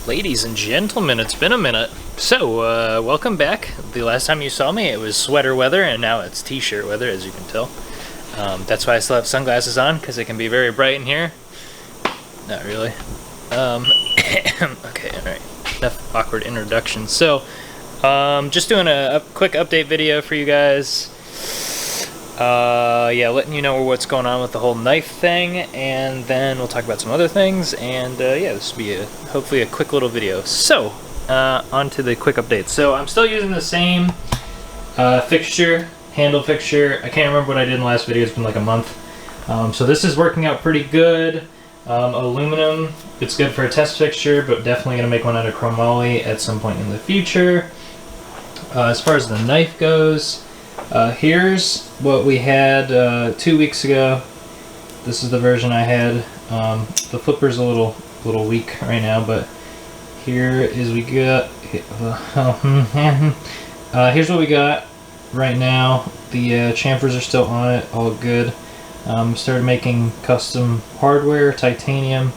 Ladies and gentlemen, it's been a minute. So, welcome back. The last time you saw me, it was sweater weather, and now it's t-shirt weather, as you can tell. That's why I still have sunglasses on, because it can be very bright in here. Not really. Okay, alright. Enough awkward introduction. So, just doing a quick update video for you guys. Yeah, letting you know what's going on with the whole knife thing, and then we'll talk about some other things, and yeah, this will be hopefully a quick little video. So, on to the quick update. So, I'm still using the same handle fixture. I can't remember what I did in the last video, it's been like a month. So this is working out pretty good. Aluminum, it's good for a test fixture, but definitely going to make one out of chromoly at some point in the future. As far as the knife goes, here's what we had 2 weeks ago. This is the version I had. The flipper's a little weak right now, but here is we got. Here's what we got right now. The chamfers are still on it, all good. Started making custom hardware, titanium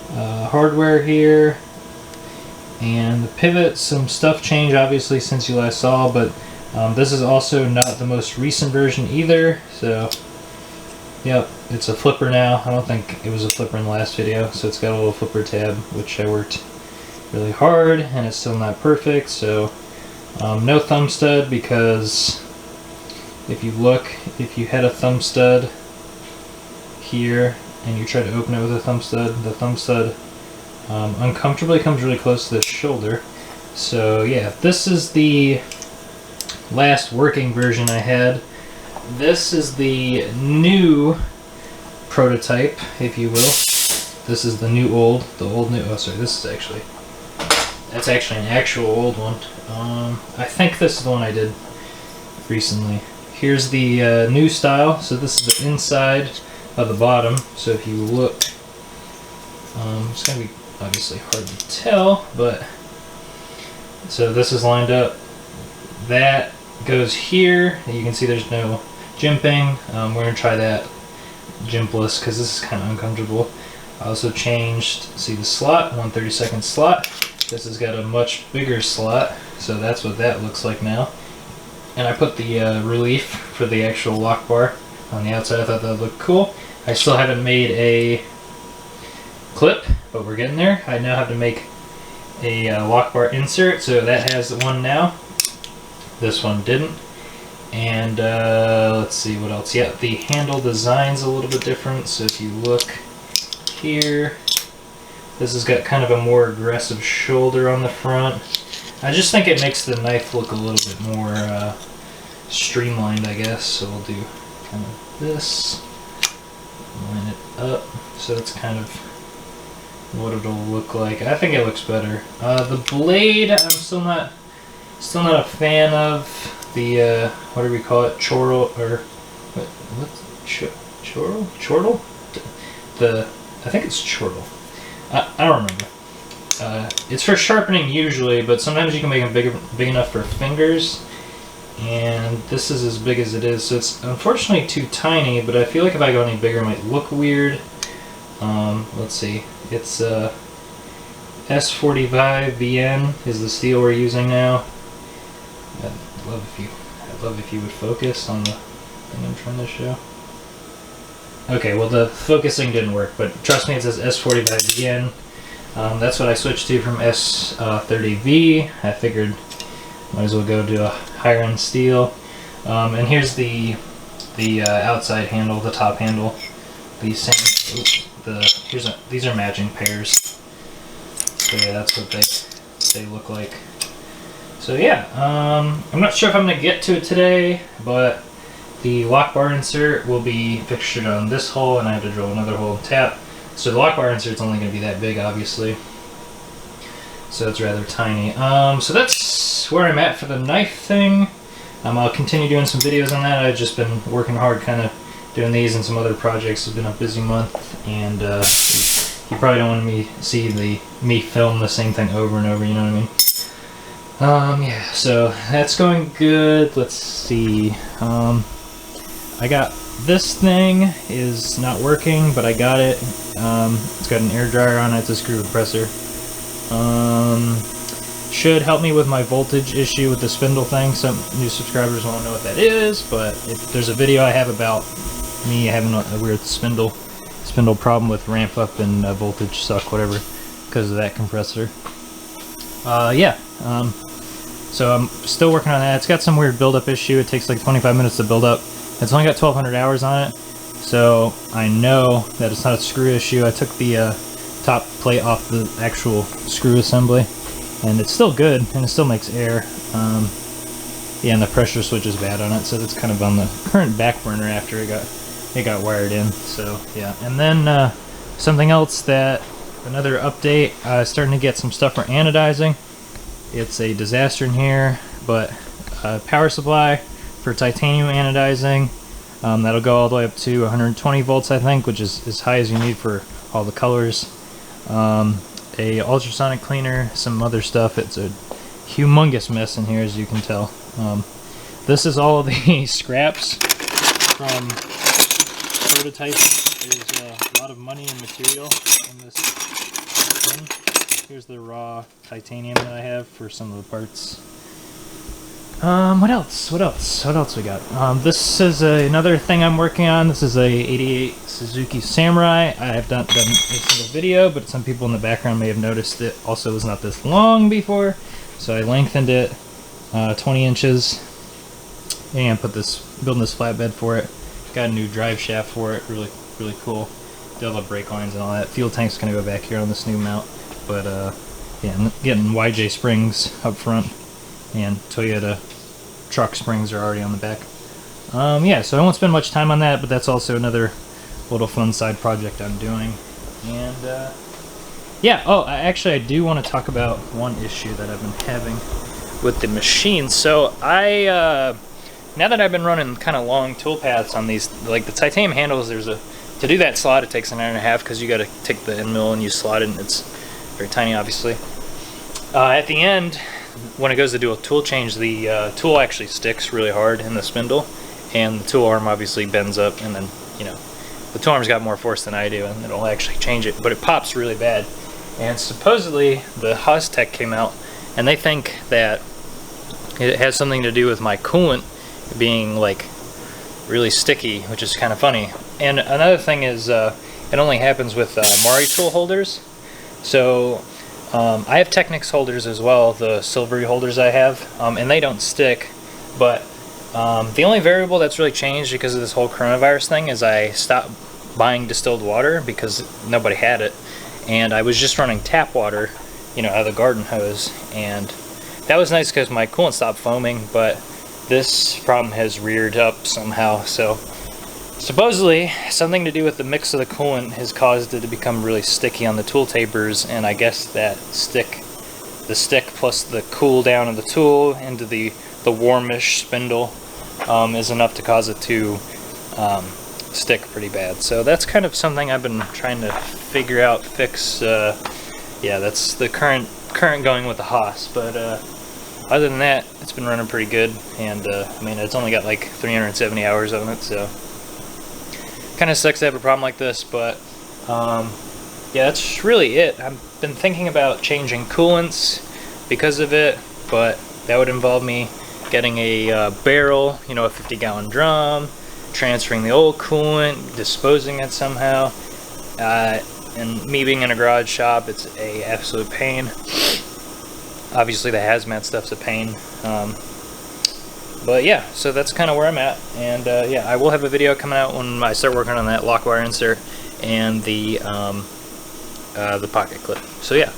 hardware here, and the pivot. Some stuff changed obviously since you last saw, but this is also not the most recent version either, so yep, it's a flipper now. I don't think it was a flipper in the last video, so it's got a little flipper tab, which I worked really hard, and it's still not perfect. So no thumb stud, because if you had a thumb stud here and you try to open it with a thumb stud, the thumb stud uncomfortably comes really close to the shoulder. So yeah, this is the last working version I had. This is the new prototype, if you will. This is the new old, oh sorry, this is actually, that's actually an actual old one. I think this is the one I did recently. Here's the new style. So this is the inside of the bottom. So if you look, it's gonna be obviously hard to tell, but so this is lined up. That goes here. You can see there's no jimping. We're gonna try that jimpless because this is kind of uncomfortable. I also changed, see the slot, 1/32 slot. This has got a much bigger slot, so that's what that looks like now. And I put the relief for the actual lock bar on the outside. I thought that looked cool. I still haven't made a clip, but we're getting there. I now have to make a lock bar insert, so that has one now. This one didn't. And let's see what else. Yeah, the handle design's a little bit different. So if you look here, this has got kind of a more aggressive shoulder on the front. I just think it makes the knife look a little bit more streamlined, I guess. So we'll do kind of this, line it up, so it's kind of what it'll look like. I think it looks better. The blade, I'm still not a fan of. The what do we call it? Chortle, or what? Chortle? I think it's chortle. I don't remember. It's for sharpening usually, but sometimes you can make them big enough for fingers. And this is as big as it is, so it's unfortunately too tiny. But I feel like if I go any bigger, it might look weird. Let's see. It's S45 VN is the steel we're using now. I'd love if you would focus on the thing I'm trying to show. Okay, well the focusing didn't work, but trust me, it says S45 VN. That's what I switched to from S30V. I figured might as well go to a higher end steel. And here's the outside handle, the top handle. These are matching pairs. So yeah, that's what they look like. So yeah, I'm not sure if I'm going to get to it today, but the lock bar insert will be fixtured on this hole, and I have to drill another hole and tap. So the lock bar insert's only going to be that big, obviously. So it's rather tiny. So that's where I'm at for the knife thing. I'll continue doing some videos on that. I've just been working hard kind of doing these and some other projects. It's been a busy month, and you probably don't want me to see me film the same thing over and over, you know what I mean? Yeah, so that's going good. Let's see. I got this thing is not working, but I got it. It's got an air dryer on it. It's a screw compressor. Should help me with my voltage issue with the spindle thing. Some new subscribers won't know what that is, but there's a video I have about me having a weird spindle problem with ramp up and voltage suck, whatever, because of that compressor. So I'm still working on that. It's got some weird build-up issue. It takes like 25 minutes to build up. It's only got 1,200 hours on it, so I know that it's not a screw issue. I took the top plate off the actual screw assembly, and it's still good, and it still makes air. Yeah, and the pressure switch is bad on it, so that's kind of on the current back burner after it got wired in. So yeah, and then something else, that another update, starting to get some stuff for anodizing. It's a disaster in here, but power supply for titanium anodizing. That'll go all the way up to 120 volts, I think, which is as high as you need for all the colors. A ultrasonic cleaner, some other stuff. It's a humongous mess in here, as you can tell. This is all the scraps from prototyping. There's a lot of money and material in this thing. Here's the raw titanium that I have for some of the parts. What else we got? This is another thing I'm working on. This is a 88 Suzuki Samurai. I have not done a single video, but some people in the background may have noticed it also was not this long before. So I lengthened it 20 inches and building this flatbed for it. Got a new drive shaft for it, really cool. Did all the brake lines and all that. Fuel tank's gonna go back here on this new mount, but yeah, I'm getting YJ springs up front, and Toyota truck springs are already on the back. Yeah, so I won't spend much time on that, but that's also another little fun side project I'm doing. And yeah, actually I do want to talk about one issue that I've been having with the machine. So now that I've been running kind of long tool paths on these, like the titanium handles, to do that slot it takes an hour and a half, because you got to take the end mill and you slot it, and it's very tiny, obviously. At the end, when it goes to do a tool change, the tool actually sticks really hard in the spindle, and the tool arm obviously bends up, and then, you know, the tool arm's got more force than I do, and it'll actually change it, but it pops really bad. And supposedly the Haas tech came out, and they think that it has something to do with my coolant being like really sticky, which is kind of funny. And another thing is, it only happens with Mari tool holders. So I have Technics holders as well, the silvery holders I have, and they don't stick. But the only variable that's really changed because of this whole coronavirus thing is I stopped buying distilled water because nobody had it, and I was just running tap water, you know, out of the garden hose, and that was nice because my coolant stopped foaming. But this problem has reared up somehow, so supposedly something to do with the mix of the coolant has caused it to become really sticky on the tool tapers, and I guess that the stick plus the cool down of the tool into the warmish spindle is enough to cause it to stick pretty bad. So that's kind of something I've been trying to figure out, fix. Yeah, that's the current going with the Haas, but other than that, it's been running pretty good, and I mean, it's only got like 370 hours on it, so kind of sucks to have a problem like this. But yeah, that's really it. I've been thinking about changing coolants because of it, but that would involve me getting a barrel, you know, a 50-gallon drum, transferring the old coolant, disposing it somehow, and me being in a garage shop, it's a absolute pain. Obviously the hazmat stuff's a pain, but yeah, so that's kind of where I'm at. And yeah, I will have a video coming out when I start working on that lock wire insert and the pocket clip. So yeah,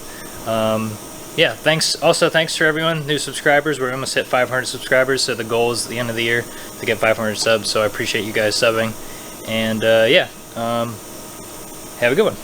yeah, thanks for everyone, new subscribers. We're almost hit 500 subscribers, so the goal is at the end of the year to get 500 subs, so I appreciate you guys subbing. And yeah, have a good one.